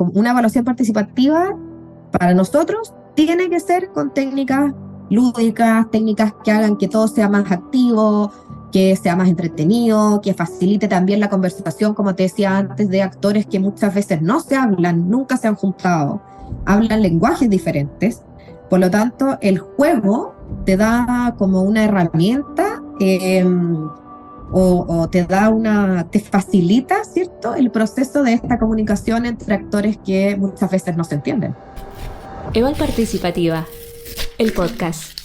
como una evaluación participativa para nosotros tiene que ser con técnicas lúdicas, técnicas que hagan que todo sea más activo, que sea más entretenido, que facilite también la conversación, como te decía antes, de actores que muchas veces no se hablan, nunca se han juntado, hablan lenguajes diferentes. Por lo tanto, el juego te da como una herramienta o te facilita, ¿cierto?, el proceso de esta comunicación entre actores que muchas veces no se entienden. Eval Participativa, el podcast.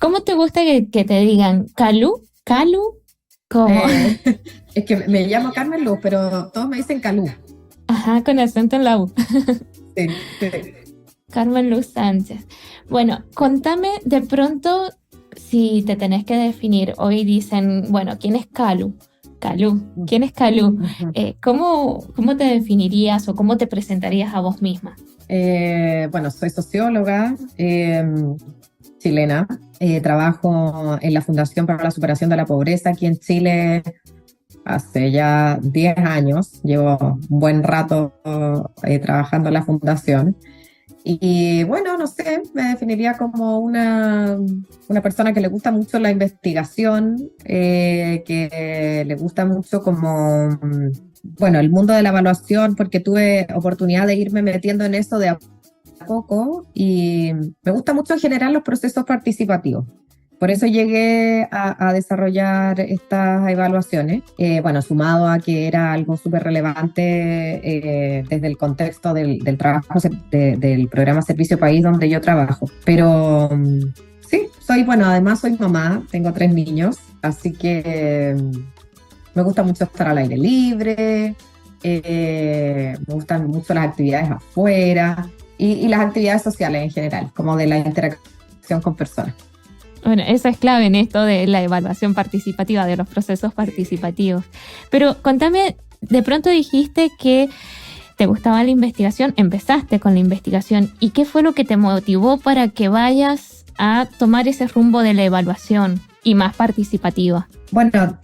¿Cómo te gusta que te digan Calú? ¿Calú? ¿Cómo? Es que me llamo Carmen Luz, pero todos me dicen Calú. Ajá, con acento en la U. Sí, sí. Carmen Luz Sánchez. Bueno, contame de pronto si te tenés que definir. Hoy dicen, bueno, ¿quién es Calú? Calú, ¿quién es Calú? ¿Cómo te definirías o cómo te presentarías a vos misma? Bueno, soy socióloga chilena. Trabajo en la Fundación para la Superación de la Pobreza aquí en Chile hace ya 10 años. Llevo un buen rato trabajando en la fundación. Y bueno, no sé, me definiría como una persona que le gusta mucho la investigación, que le gusta mucho como, bueno, el mundo de la evaluación, porque tuve oportunidad de irme metiendo en eso de a poco y me gusta mucho en general los procesos participativos. Por eso llegué a desarrollar estas evaluaciones, bueno, sumado a que era algo súper relevante desde el contexto del trabajo del programa Servicio País donde yo trabajo. Pero sí, además soy mamá, tengo 3 niños, así que me gusta mucho estar al aire libre, me gustan mucho las actividades afuera y las actividades sociales en general, como de la interacción con personas. Bueno, eso es clave en esto de la evaluación participativa, de los procesos participativos. Pero contame, de pronto dijiste que te gustaba la investigación, empezaste con la investigación. ¿Y qué fue lo que te motivó para que vayas a tomar ese rumbo de la evaluación y más participativa? Bueno,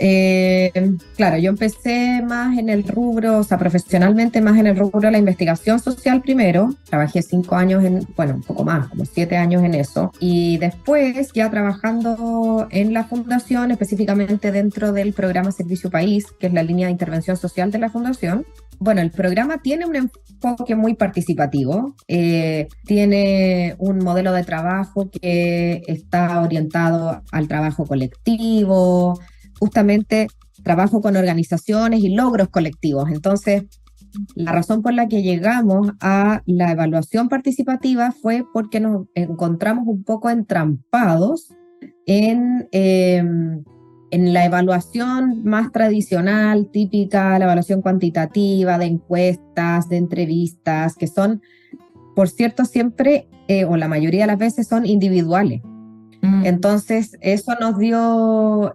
claro, yo empecé más en el rubro, o sea, profesionalmente más en el rubro de la investigación social primero. Trabajé 5 años bueno, un poco más, como 7 años en eso. Y después, ya trabajando en la fundación, específicamente dentro del programa Servicio País, que es la línea de intervención social de la fundación. Bueno, el programa tiene un enfoque muy participativo, tiene un modelo de trabajo que está orientado al trabajo colectivo, justamente trabajo con organizaciones y logros colectivos. Entonces, la razón por la que llegamos a la evaluación participativa fue porque nos encontramos un poco entrampados en la evaluación más tradicional, típica, la evaluación cuantitativa, de encuestas, de entrevistas, que son, por cierto, siempre, o la mayoría de las veces, son individuales. Entonces, eso nos dio,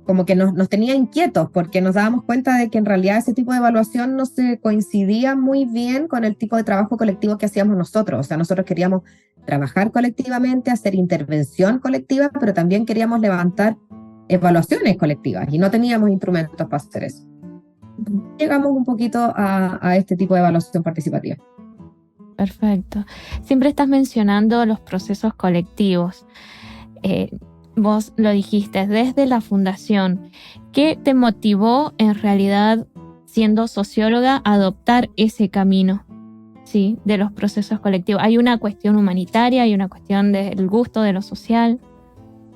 como que nos tenía inquietos, porque nos dábamos cuenta de que en realidad ese tipo de evaluación no se coincidía muy bien con el tipo de trabajo colectivo que hacíamos nosotros. O sea, nosotros queríamos trabajar colectivamente, hacer intervención colectiva, pero también queríamos levantar evaluaciones colectivas y no teníamos instrumentos para hacer eso. Llegamos un poquito a este tipo de evaluación participativa. Perfecto. Siempre estás mencionando los procesos colectivos. Vos lo dijiste desde la fundación. ¿Qué te motivó en realidad, siendo socióloga, a adoptar ese camino, sí, de los procesos colectivos? Hay una cuestión humanitaria, hay una cuestión del gusto, de lo social,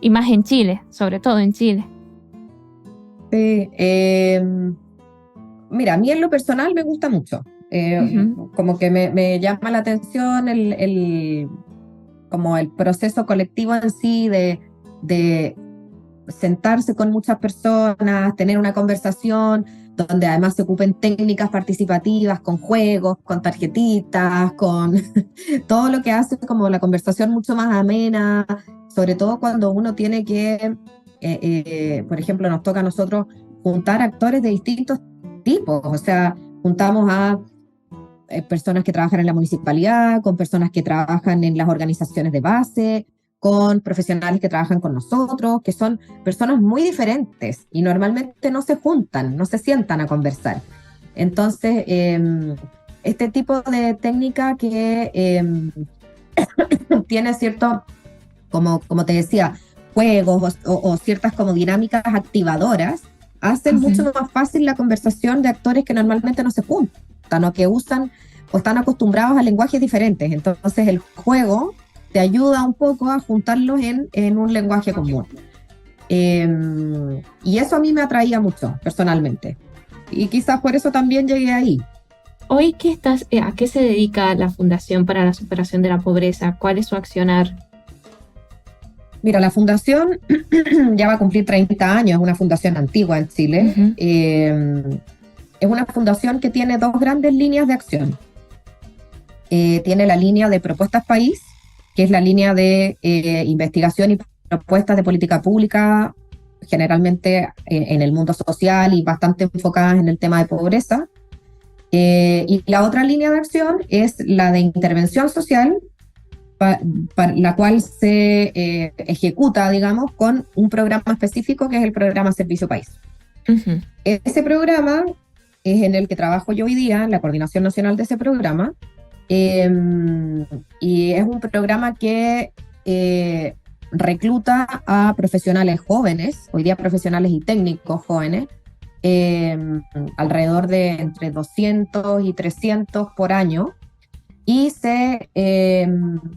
y más en Chile, sobre todo en Chile. Sí, mira, a mí en lo personal me gusta mucho. Como que me llama la atención como el proceso colectivo en sí de sentarse con muchas personas, tener una conversación donde además se ocupen técnicas participativas, con juegos, con tarjetitas, con todo lo que hace como la conversación mucho más amena, sobre todo cuando uno tiene que, por ejemplo, nos toca a nosotros juntar actores de distintos tipos, o sea, juntamos a personas que trabajan en la municipalidad, con personas que trabajan en las organizaciones de base, con profesionales que trabajan con nosotros, que son personas muy diferentes y normalmente no se juntan, no se sientan a conversar. Entonces, este tipo de técnica que tiene cierto, como te decía, juegos o ciertas como dinámicas activadoras, hacen mucho más fácil la conversación de actores que normalmente no se juntan o que usan o están acostumbrados a lenguajes diferentes. Entonces el juego te ayuda un poco a juntarlos en un lenguaje común. Y eso a mí me atraía mucho, personalmente. Y quizás por eso también llegué ahí. Hoy, ¿a qué se dedica la Fundación para la Superación de la Pobreza? ¿Cuál es su accionar? Mira, la fundación ya va a cumplir 30 años, es una fundación antigua en Chile. Es una fundación que tiene dos grandes líneas de acción. Tiene la línea de propuestas país, que es la línea de investigación y propuestas de política pública, generalmente en el mundo social y bastante enfocadas en el tema de pobreza. Y la otra línea de acción es la de intervención social, para la cual se ejecuta, digamos, con un programa específico que es el programa Servicio País. Ese programa es en el que trabajo yo hoy día, en la coordinación nacional de ese programa, y es un programa que recluta a profesionales jóvenes, hoy día profesionales y técnicos jóvenes, alrededor de entre 200 y 300 por año, y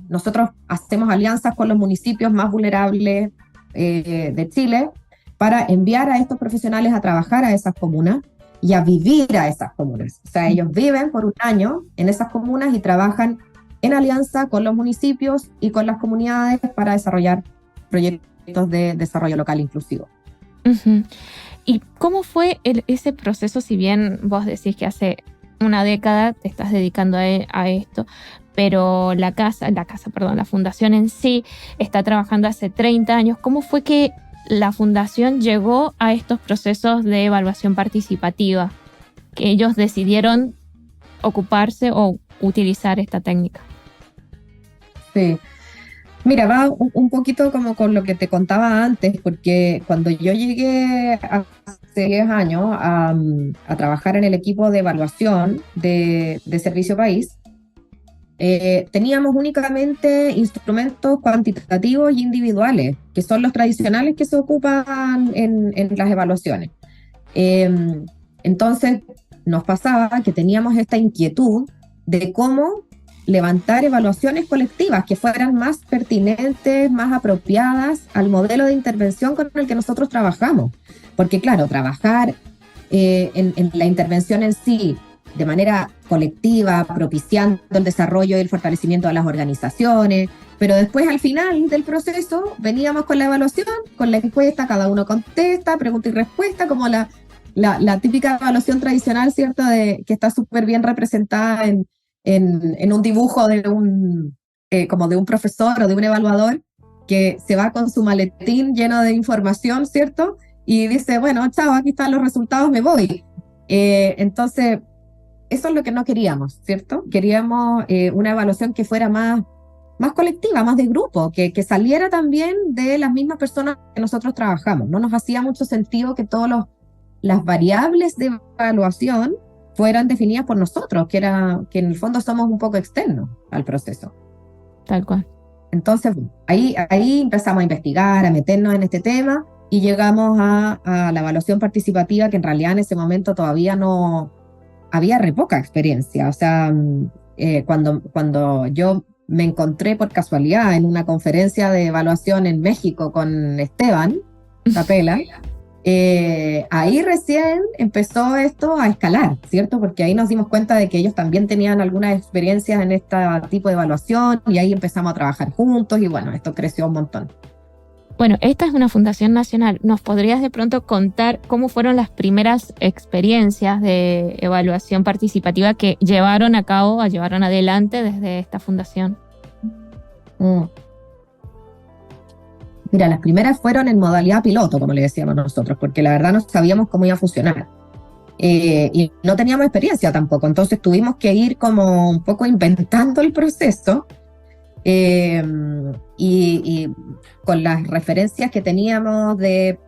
nosotros hacemos alianzas con los municipios más vulnerables de Chile para enviar a estos profesionales a trabajar a esas comunas y a vivir a esas comunas. O sea, ellos viven por un año en esas comunas y trabajan en alianza con los municipios y con las comunidades para desarrollar proyectos de desarrollo local inclusivo. ¿Y cómo fue ese proceso? Si bien vos decís que hace una década te estás dedicando a esto, pero la fundación en sí está trabajando hace 30 años. ¿Cómo fue que la fundación llegó a estos procesos de evaluación participativa, que ellos decidieron ocuparse o utilizar esta técnica? Sí. Mira, va un poquito como con lo que te contaba antes, porque cuando yo llegué hace 10 años a trabajar en el equipo de evaluación de Servicio País, teníamos únicamente instrumentos cuantitativos y individuales, que son los tradicionales que se ocupan en las evaluaciones. Entonces, nos pasaba que teníamos esta inquietud de cómo levantar evaluaciones colectivas que fueran más pertinentes, más apropiadas al modelo de intervención con el que nosotros trabajamos. Porque claro, trabajar en la intervención en sí de manera colectiva, propiciando el desarrollo y el fortalecimiento de las organizaciones, pero después al final del proceso veníamos con la evaluación, con la encuesta, cada uno contesta, pregunta y respuesta, como la típica evaluación tradicional, ¿cierto?, que está súper bien representada en un dibujo de como de un profesor o de un evaluador que se va con su maletín lleno de información, ¿cierto? Y dice, bueno, chao, aquí están los resultados, me voy. Entonces, eso es lo que no queríamos, ¿cierto? Queríamos una evaluación que fuera más colectiva, más de grupo, que saliera también de las mismas personas que nosotros trabajamos. No nos hacía mucho sentido que todas las variables de evaluación fueran definidas por nosotros, que en el fondo somos un poco externos al proceso. Tal cual. Entonces, ahí empezamos a investigar, a meternos en este tema y llegamos a la evaluación participativa, que en realidad en ese momento todavía no había re poca experiencia. O sea, cuando yo me encontré por casualidad en una conferencia de evaluación en México con Esteban Capela, ahí recién empezó esto a escalar, ¿cierto? Porque ahí nos dimos cuenta de que ellos también tenían algunas experiencias en este tipo de evaluación y ahí empezamos a trabajar juntos y bueno, esto creció un montón. Bueno, esta es una fundación nacional. ¿Nos podrías de pronto contar cómo fueron las primeras experiencias de evaluación participativa que llevaron adelante desde esta fundación? Mira, las primeras fueron en modalidad piloto, como le decíamos nosotros, porque la verdad no sabíamos cómo iba a funcionar. Y no teníamos experiencia tampoco, entonces tuvimos que ir como un poco inventando el proceso. Eh, y con las referencias que teníamos de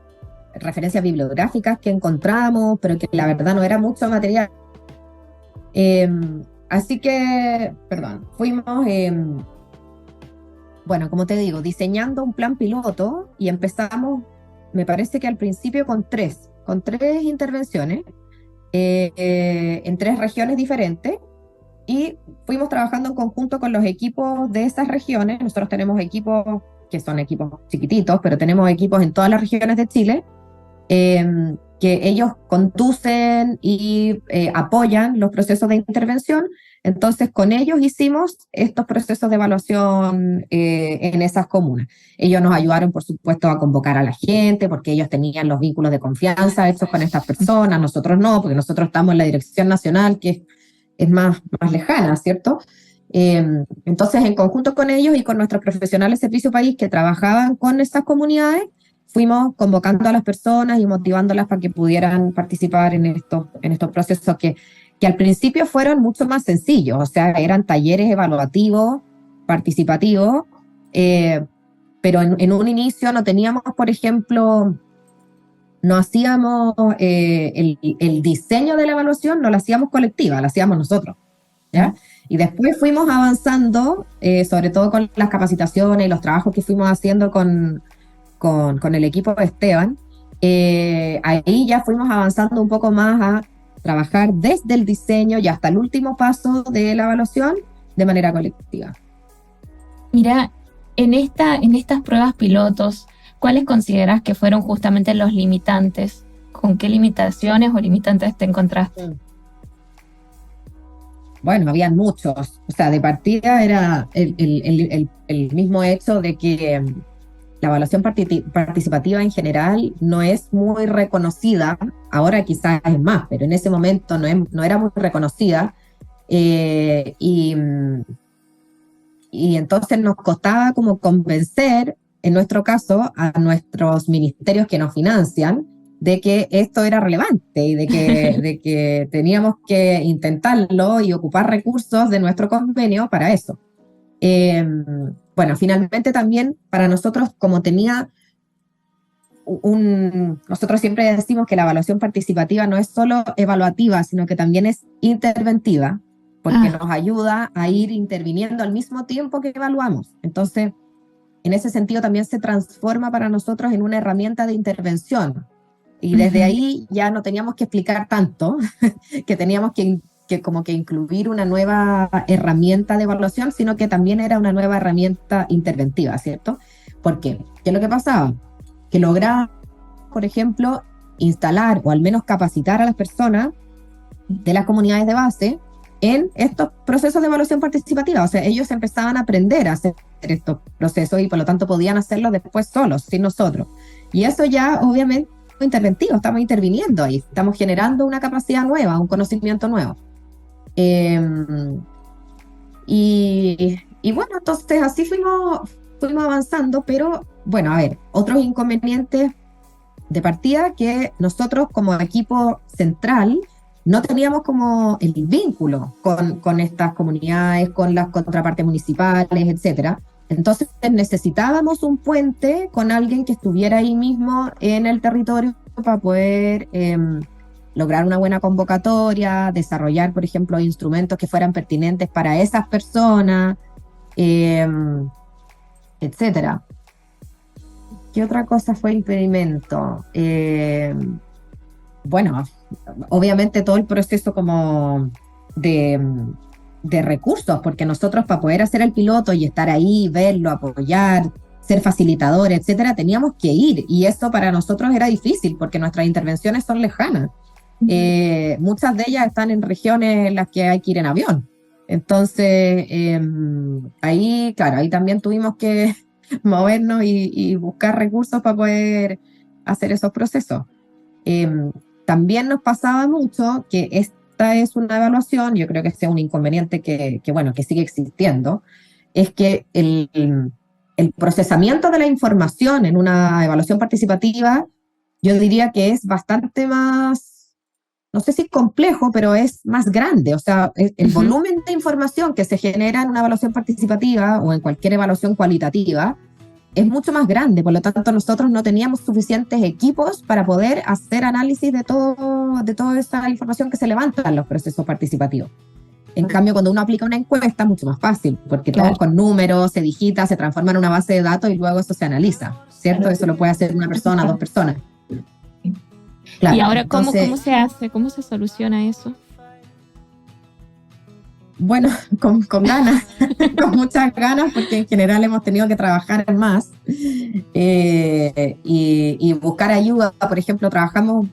referencias bibliográficas que encontramos, pero que la verdad no era mucho material. Eh, Así que, perdón, fuimos, bueno, como te digo, diseñando un plan piloto y empezamos, me parece que al principio con tres intervenciones en tres regiones diferentes y fuimos trabajando en conjunto con los equipos de esas regiones. Nosotros tenemos equipos que son equipos chiquititos, pero tenemos equipos en todas las regiones de Chile que ellos conducen y apoyan los procesos de intervención. Entonces, con ellos hicimos estos procesos de evaluación en esas comunas. Ellos nos ayudaron, por supuesto, a convocar a la gente, porque ellos tenían los vínculos de confianza hechos con estas personas, nosotros no, porque nosotros estamos en la dirección nacional, que es más lejana, ¿cierto? Entonces, en conjunto con ellos y con nuestros profesionales de Servicio País que trabajaban con estas comunidades, fuimos convocando a las personas y motivándolas para que pudieran participar en estos procesos que al principio fueron mucho más sencillos, o sea, eran talleres evaluativos, participativos, pero en un inicio no teníamos, por ejemplo, no hacíamos el diseño de la evaluación, no la hacíamos colectiva, la hacíamos nosotros, ¿ya? Y después fuimos avanzando, sobre todo con las capacitaciones y los trabajos que fuimos haciendo con el equipo de Esteban, ahí ya fuimos avanzando un poco más a trabajar desde el diseño y hasta el último paso de la evaluación de manera colectiva. Mira, en estas pruebas pilotos, ¿cuáles consideras que fueron justamente los limitantes? ¿Con qué limitaciones o limitantes te encontraste? Bueno, habían muchos. O sea, de partida era el mismo hecho de que la evaluación participativa en general no es muy reconocida. Ahora quizás es más, pero en ese momento no era muy reconocida. Eh, y, y entonces nos costaba como convencer, en nuestro caso, a nuestros ministerios que nos financian de que esto era relevante y de que teníamos que intentarlo y ocupar recursos de nuestro convenio para eso. Bueno, finalmente también para nosotros, como tenía nosotros siempre decimos que la evaluación participativa no es solo evaluativa, sino que también es interventiva, porque nos ayuda a ir interviniendo al mismo tiempo que evaluamos. Entonces, en ese sentido también se transforma para nosotros en una herramienta de intervención. Y desde ahí ya no teníamos que explicar tanto, que teníamos que como que incluir una nueva herramienta de evaluación, sino que también era una nueva herramienta interventiva, ¿cierto? ¿Por qué? ¿Qué es lo que pasaba? Que lograba, por ejemplo, instalar o al menos capacitar a las personas de las comunidades de base en estos procesos de evaluación participativa. O sea, ellos empezaban a aprender a hacer estos procesos y por lo tanto podían hacerlos después solos, sin nosotros. Y eso ya obviamente es interventivo, estamos interviniendo ahí, estamos generando una capacidad nueva, un conocimiento nuevo. Y bueno, entonces así fuimos avanzando, pero bueno, a ver, otros inconvenientes de partida que nosotros como equipo central no teníamos como el vínculo con estas comunidades, con las contrapartes municipales, etcétera. Entonces necesitábamos un puente con alguien que estuviera ahí mismo en el territorio para poder lograr una buena convocatoria, desarrollar, por ejemplo, instrumentos que fueran pertinentes para esas personas, etcétera. ¿Qué otra cosa fue impedimento? Bueno, obviamente todo el proceso como de recursos, porque nosotros para poder hacer el piloto y estar ahí, verlo, apoyar, ser facilitador, etcétera, teníamos que ir y eso para nosotros era difícil porque nuestras intervenciones son lejanas. Muchas de ellas están en regiones en las que hay que ir en avión. Entonces, ahí, claro, ahí también tuvimos que movernos y buscar recursos para poder hacer esos procesos. También nos pasaba mucho que esta es una evaluación, yo creo que este es un inconveniente bueno, que sigue existiendo, es que el procesamiento de la información en una evaluación participativa, yo diría que es bastante más no sé si complejo, pero es más grande. O sea, el volumen de información que se genera en una evaluación participativa o en cualquier evaluación cualitativa es mucho más grande. Por lo tanto, nosotros no teníamos suficientes equipos para poder hacer análisis de toda esa información que se levanta en los procesos participativos. En cambio, cuando uno aplica una encuesta es mucho más fácil, porque Claro. todo con números, se digita, se transforma en una base de datos y luego eso se analiza, ¿cierto? Eso lo puede hacer una persona, dos personas. Claro, ¿Y ahora entonces, cómo se hace? ¿Cómo se soluciona eso? bueno, con ganas, con muchas ganas, porque en general hemos tenido que trabajar más y buscar ayuda. Por ejemplo, trabajamos,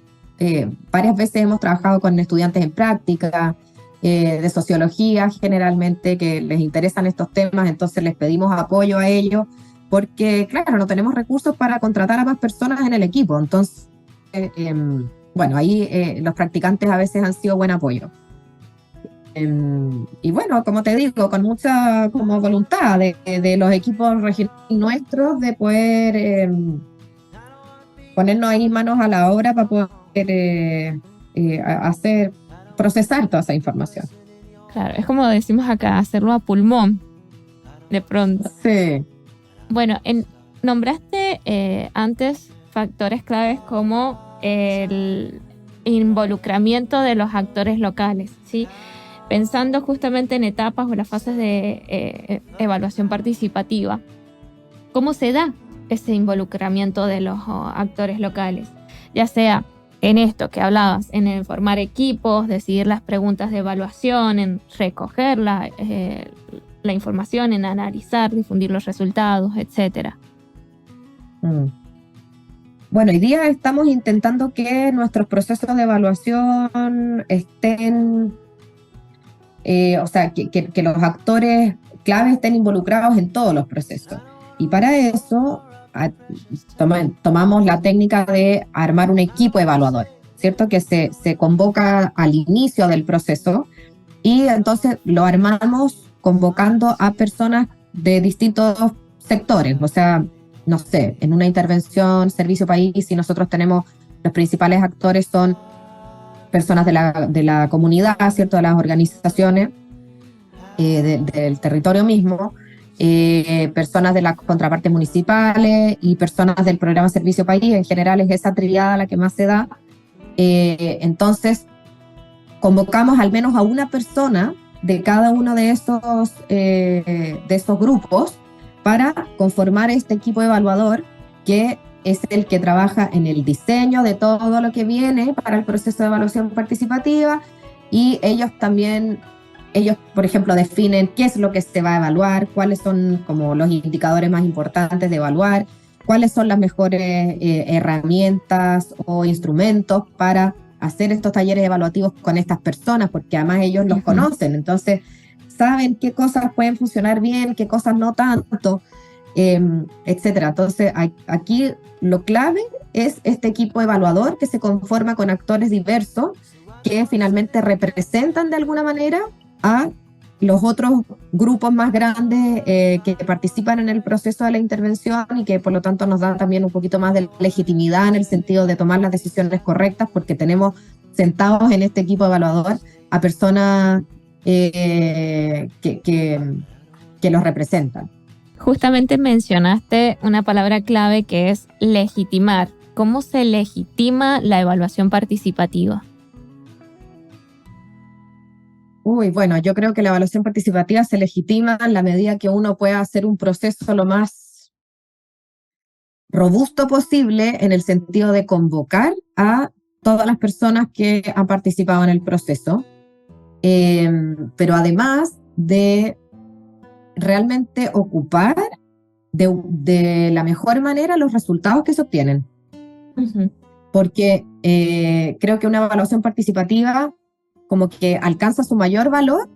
varias veces hemos trabajado con estudiantes en práctica, de sociología generalmente, que les interesan estos temas, entonces les pedimos apoyo a ellos, porque claro, no tenemos recursos para contratar a más personas en el equipo. Entonces, bueno, ahí los practicantes a veces han sido buen apoyo. Y bueno, como te digo, con mucha como voluntad de los equipos regionales nuestros de poder ponernos ahí manos a la obra para poder procesar toda esa información. Claro, es como decimos acá, hacerlo a pulmón, de pronto. Sí. Bueno, nombraste antes factores claves como el involucramiento de los actores locales, ¿sí? Pensando justamente en etapas o las fases de evaluación participativa, ¿cómo se da ese involucramiento de los actores locales? Ya sea en esto que hablabas, en formar equipos, decidir las preguntas de evaluación, en recoger la información, en analizar, difundir los resultados, etcétera. Bueno, hoy día estamos intentando que nuestros procesos de evaluación estén, o sea, que los actores clave estén involucrados en todos los procesos. Y para eso tomamos la técnica de armar un equipo evaluador, ¿cierto? Que se convoca al inicio del proceso y entonces lo armamos convocando a personas de distintos sectores. O sea, no sé, en una intervención, servicio país, si nosotros tenemos, los principales actores son personas de la comunidad, ¿cierto? De las organizaciones del territorio mismo, personas de las contrapartes municipales y personas del programa Servicio País. En general es esa triada la que más se da. Entonces, convocamos al menos a una persona de cada uno de esos grupos para conformar este equipo evaluador, que es el que trabaja en el diseño de todo lo que viene para el proceso de evaluación participativa, y ellos, por ejemplo, definen qué es lo que se va a evaluar, cuáles son como los indicadores más importantes de evaluar, cuáles son las mejores herramientas o instrumentos para hacer estos talleres evaluativos con estas personas, porque además ellos los conocen, entonces saben qué cosas pueden funcionar bien, qué cosas no tanto, etcétera. Entonces aquí lo clave es este equipo evaluador que se conforma con actores diversos que finalmente representan de alguna manera a los otros grupos más grandes que participan en el proceso de la intervención, y que por lo tanto nos da también un poquito más de legitimidad en el sentido de tomar las decisiones correctas, porque tenemos sentados en este equipo evaluador a personas que los representan. Justamente mencionaste una palabra clave que es legitimar. ¿Cómo se legitima la evaluación participativa? Bueno, yo creo que la evaluación participativa se legitima en la medida que uno pueda hacer un proceso lo más robusto posible, en el sentido de convocar a todas las personas que han participado en el proceso, pero además de realmente ocupar de la mejor manera los resultados que se obtienen. Porque creo que una evaluación participativa como que alcanza su mayor valor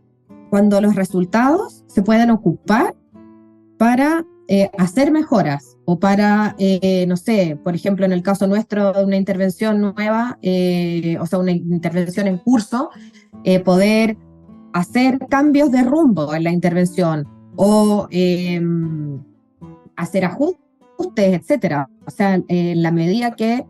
cuando los resultados se pueden ocupar para hacer mejoras o para, no sé, por ejemplo, en el caso nuestro, una intervención nueva, o sea, una intervención en curso, poder hacer cambios de rumbo en la intervención o hacer ajustes, etcétera. O sea, en la medida que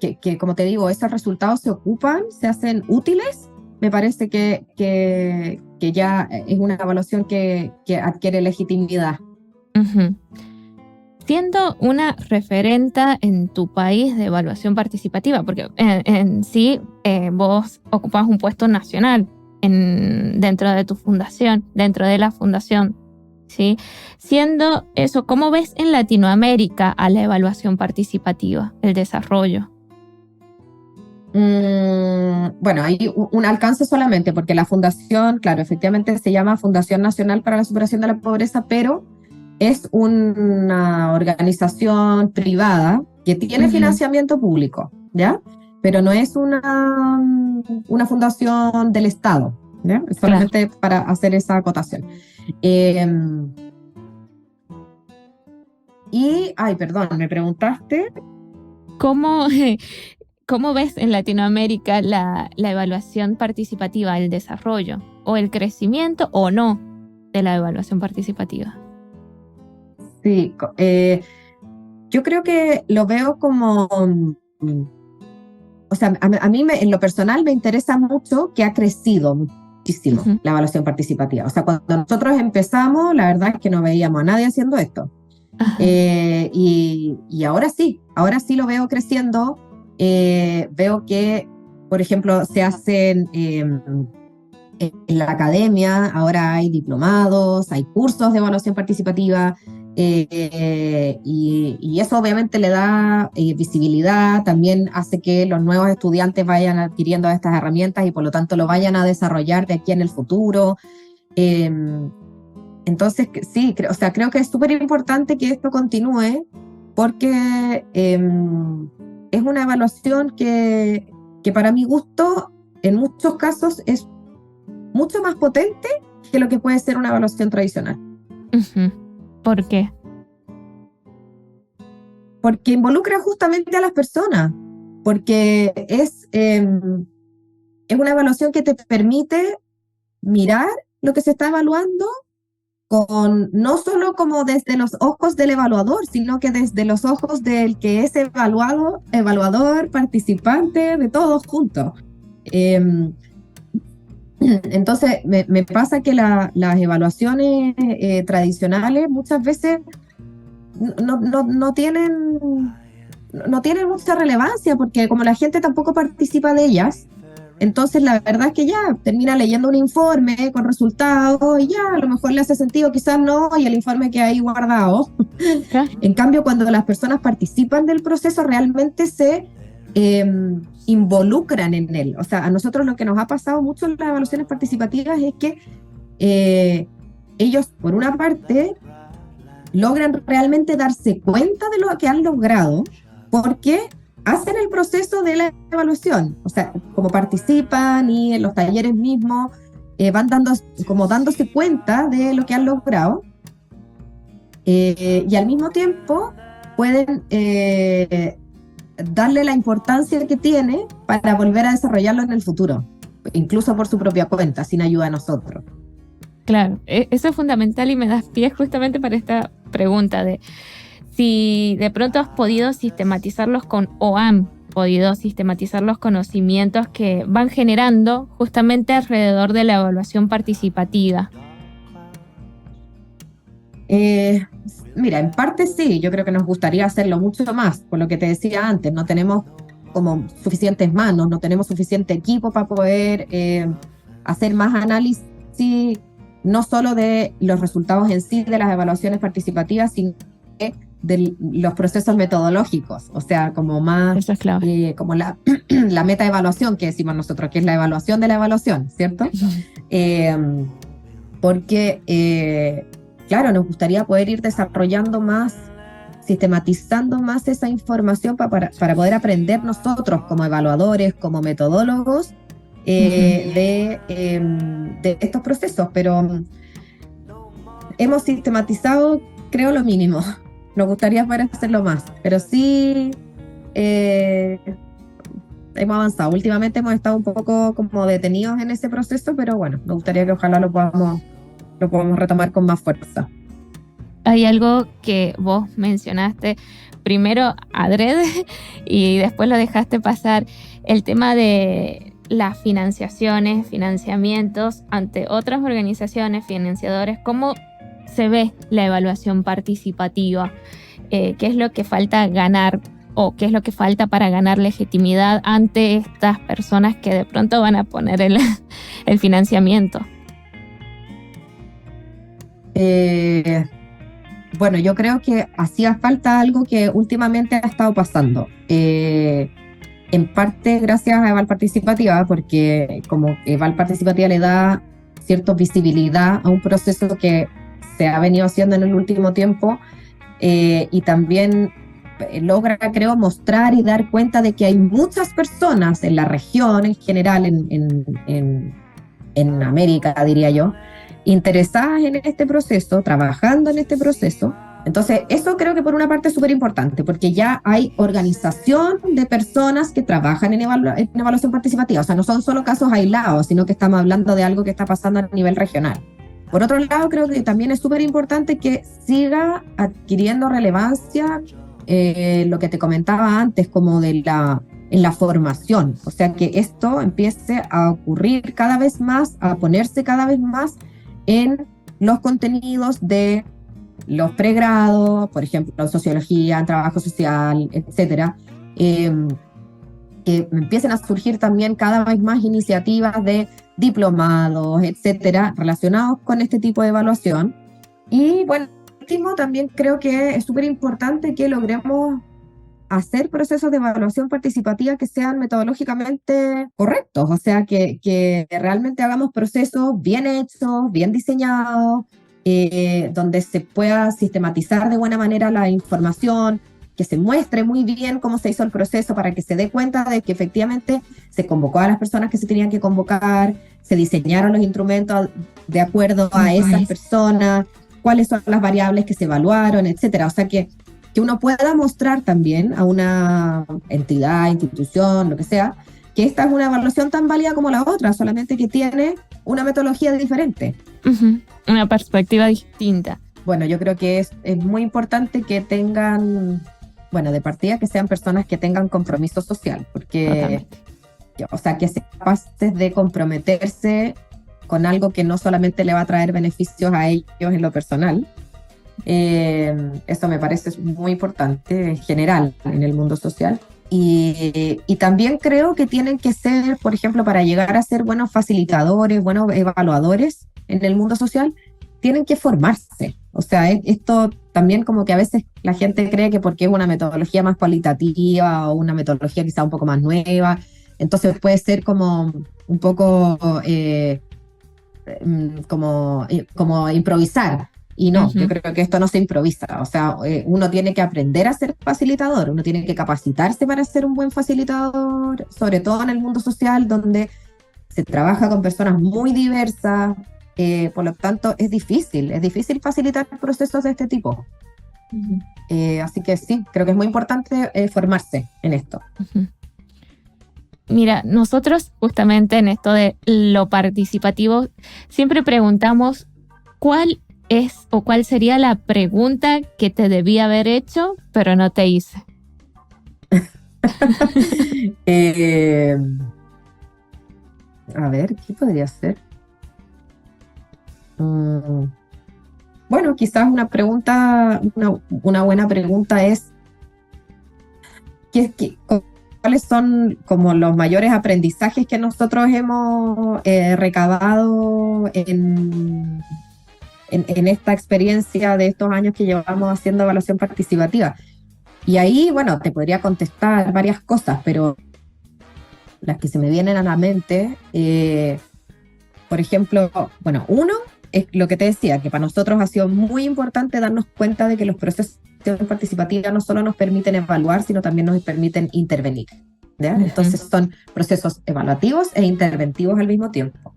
que, como te digo, esos resultados se ocupan, se hacen útiles, me parece que ya es una evaluación que adquiere legitimidad. Ujú. Siendo una referenta en tu país de evaluación participativa, porque en sí vos ocupás un puesto nacional dentro de tu fundación, dentro de la fundación, ¿sí? Siendo eso, ¿cómo ves en Latinoamérica a la evaluación participativa, el desarrollo? Bueno, hay un alcance solamente, porque la fundación, claro, efectivamente se llama Fundación Nacional para la Superación de la Pobreza, pero es una organización privada que tiene Ujú. financiamiento público, ¿ya? Pero no es una fundación del Estado, ¿ya? Es Claro. solamente para hacer esa acotación. Eh, Ay, perdón, me preguntaste. ¿Cómo, cómo ves en Latinoamérica la evaluación participativa, el desarrollo o el crecimiento o no de la evaluación participativa? Sí, yo creo que lo veo como, o sea, a mí en lo personal me interesa mucho que ha crecido muchísimo Ujú. la evaluación participativa. O sea, cuando nosotros empezamos, la verdad es que no veíamos a nadie haciendo esto. Ajá. Y ahora sí lo veo creciendo. Veo que, por ejemplo, se hacen en la academia, ahora hay diplomados, hay cursos de evaluación participativa, y eso obviamente le da visibilidad, también hace que los nuevos estudiantes vayan adquiriendo estas herramientas y por lo tanto lo vayan a desarrollar de aquí en el futuro. Eh, entonces, sí, o sea, creo que es súper importante que esto continúe porque es una evaluación que para mi gusto en muchos casos es mucho más potente que lo que puede ser una evaluación tradicional, Ujú. ¿Por qué? porque involucra justamente a las personas, porque es una evaluación que te permite mirar lo que se está evaluando con no solo como desde los ojos del evaluador, sino que desde los ojos del que es evaluado, evaluador, participante, de todos juntos. Entonces, me pasa que las evaluaciones tradicionales muchas veces no tienen mucha relevancia porque como la gente tampoco participa de ellas, entonces la verdad es que ya termina leyendo un informe con resultados y ya a lo mejor le hace sentido, quizás no, y el informe queda ahí guardado. Claro. En cambio, cuando las personas participan del proceso, realmente se involucran en él. O sea, a nosotros lo que nos ha pasado mucho en las evaluaciones participativas es que ellos, por una parte, logran realmente darse cuenta de lo que han logrado porque hacen el proceso de la evaluación, o sea, como participan y en los talleres mismos van como dándose cuenta de lo que han logrado, y al mismo tiempo pueden darle la importancia que tiene para volver a desarrollarlo en el futuro, incluso por su propia cuenta, sin ayuda de nosotros. Claro, eso es fundamental y me das pie justamente para esta pregunta de si de pronto has podido sistematizarlos o han podido sistematizar los conocimientos que van generando justamente alrededor de la evaluación participativa. Eh, Mira, en parte sí, yo creo que nos gustaría hacerlo mucho más, por lo que te decía antes, no tenemos como suficientes manos, no tenemos suficiente equipo para poder hacer más análisis, no solo de los resultados en sí de las evaluaciones participativas, sino de los procesos metodológicos, o sea, como más, Eso es clave. como la metaevaluación que decimos nosotros, que es la evaluación de la evaluación, ¿cierto? Eh, Porque, claro, nos gustaría poder ir desarrollando más, sistematizando más esa información para poder aprender nosotros como evaluadores, como metodólogos de estos procesos, pero hemos sistematizado, creo, lo mínimo. Nos gustaría poder hacerlo más, pero sí eh, hemos avanzado. Últimamente hemos estado un poco como detenidos en ese proceso, pero bueno, me gustaría que ojalá lo podamos retomar con más fuerza. hay algo que vos mencionaste primero adrede y después lo dejaste pasar, el tema de las financiaciones, financiamientos ante otras organizaciones, financiadores. ¿Cómo se ve la evaluación participativa? ¿Qué es lo que falta ganar o qué es lo que falta para ganar legitimidad ante estas personas que de pronto van a poner el financiamiento? Bueno, yo creo que hacía falta algo que últimamente ha estado pasando. En parte gracias a Eval Participativa, porque como Eval Participativa le da cierta visibilidad a un proceso que se ha venido haciendo en el último tiempo, y también logra, creo, mostrar y dar cuenta de que hay muchas personas en la región en general, en América, diría yo, interesadas en este proceso, trabajando en este proceso. Entonces, eso creo que por una parte es súper importante, porque ya hay organización de personas que trabajan en evaluación participativa. O sea, no son solo casos aislados, sino que estamos hablando de algo que está pasando a nivel regional. Por otro lado, creo que también es súper importante que siga adquiriendo relevancia lo que te comentaba antes, como en la formación. O sea, que esto empiece a ocurrir cada vez más, a ponerse cada vez más en los contenidos de los pregrados, por ejemplo, en sociología, en trabajo social, etcétera, que empiecen a surgir también cada vez más iniciativas de diplomados, etcétera, relacionados con este tipo de evaluación. Y bueno, último, también creo que es súper importante que logremos hacer procesos de evaluación participativa que sean metodológicamente correctos, o sea, que realmente hagamos procesos bien hechos, bien diseñados, donde se pueda sistematizar de buena manera la información, que se muestre muy bien cómo se hizo el proceso para que se dé cuenta de que efectivamente se convocó a las personas que se tenían que convocar, se diseñaron los instrumentos de acuerdo a esas personas, cuáles son las variables que se evaluaron, etcétera. O sea, que uno pueda mostrar también a una entidad, institución, lo que sea, que esta es una evaluación tan válida como la otra, solamente que tiene una metodología diferente. Uh-huh. Una perspectiva distinta. Bueno, yo creo que es muy importante que tengan, bueno, de partida que sean personas que tengan compromiso social, porque, o sea, que sean capaces de comprometerse con algo que no solamente le va a traer beneficios a ellos en lo personal. Eso me parece muy importante en general en el mundo social. Y también creo que tienen que ser, por ejemplo, para llegar a ser buenos facilitadores, buenos evaluadores en el mundo social, tienen que formarse. O sea, esto también como que a veces la gente cree que porque es una metodología más cualitativa o una metodología quizá un poco más nueva, entonces puede ser como un poco como improvisar. Y no, yo creo que esto no se improvisa. O sea, uno tiene que aprender a ser facilitador, uno tiene que capacitarse para ser un buen facilitador, sobre todo en el mundo social donde se trabaja con personas muy diversas. Por lo tanto, es difícil facilitar procesos de este tipo. Así que sí, creo que es muy importante formarse en esto. Mira, nosotros justamente en esto de lo participativo siempre preguntamos cuál es o cuál sería la pregunta que te debía haber hecho, pero no te hice. A ver, ¿qué podría ser? Bueno, quizás una pregunta, una buena pregunta es ¿cuáles son como los mayores aprendizajes que nosotros hemos recabado en esta experiencia de estos años que llevamos haciendo evaluación participativa? Y ahí, bueno, te podría contestar varias cosas, pero las que se me vienen a la mente, por ejemplo, bueno, uno es lo que te decía, que para nosotros ha sido muy importante darnos cuenta de que los procesos participativos no solo nos permiten evaluar, sino también nos permiten intervenir, ¿ya? Entonces son procesos evaluativos e interventivos al mismo tiempo.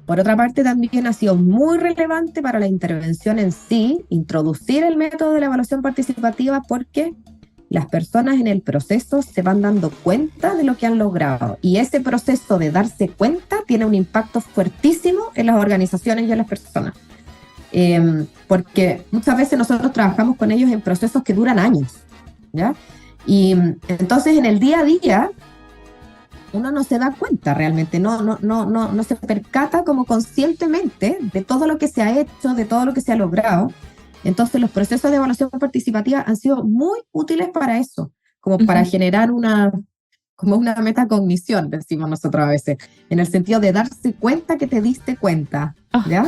Por otra parte, también ha sido muy relevante para la intervención en sí, introducir el método de la evaluación participativa, porque las personas en el proceso se van dando cuenta de lo que han logrado. Y ese proceso de darse cuenta tiene un impacto fuertísimo en las organizaciones y en las personas. porque muchas veces nosotros trabajamos con ellos en procesos que duran años, ¿ya? Y entonces en el día a día uno no se da cuenta realmente, no se percata como conscientemente de todo lo que se ha hecho, de todo lo que se ha logrado. Entonces los procesos de evaluación participativa han sido muy útiles para eso, como para generar como una metacognición, decimos nosotros a veces, en el sentido de darse cuenta que te diste cuenta, ¿ya?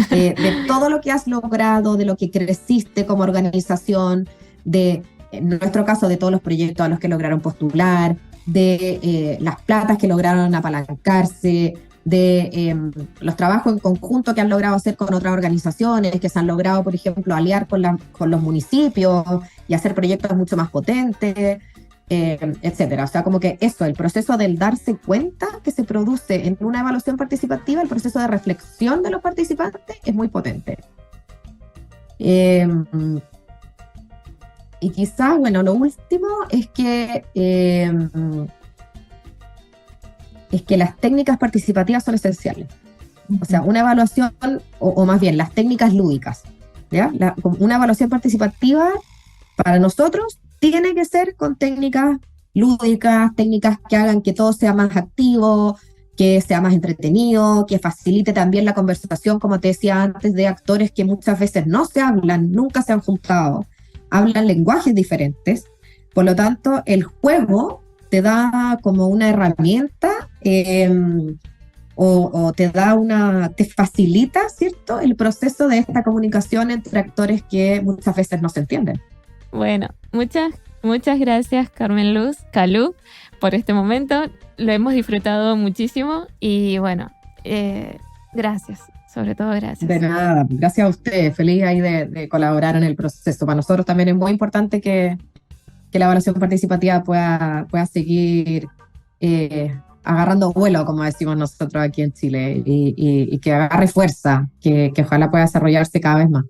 De todo lo que has logrado, de lo que creciste como organización, en nuestro caso, de todos los proyectos a los que lograron postular, de las platas que lograron apalancarse, de los trabajos en conjunto que han logrado hacer con otras organizaciones, que se han logrado, por ejemplo, aliar con los municipios y hacer proyectos mucho más potentes, etcétera. O sea, como que eso, el proceso del darse cuenta que se produce en una evaluación participativa, el proceso de reflexión de los participantes es muy potente. Y quizás, bueno, lo último es que las técnicas participativas son esenciales. O sea, una evaluación, o más bien, las técnicas lúdicas, ¿ya? Una evaluación participativa para nosotros tiene que ser con técnicas lúdicas, técnicas que hagan que todo sea más activo, que sea más entretenido, que facilite también la conversación, como te decía antes, de actores que muchas veces no se hablan, nunca se han juntado, hablan lenguajes diferentes. Por lo tanto, el juego te da como una herramienta o te facilita, ¿cierto?, el proceso de esta comunicación entre actores que muchas veces no se entienden. Bueno, muchas gracias, Carmen Luz, Calú, por este momento. Lo hemos disfrutado muchísimo y bueno, gracias, sobre todo gracias. De nada, gracias a usted, feliz ahí de colaborar en el proceso. Para nosotros también es muy importante que la evaluación participativa pueda seguir agarrando vuelo, como decimos nosotros aquí en Chile, y que agarre fuerza, que ojalá pueda desarrollarse cada vez más.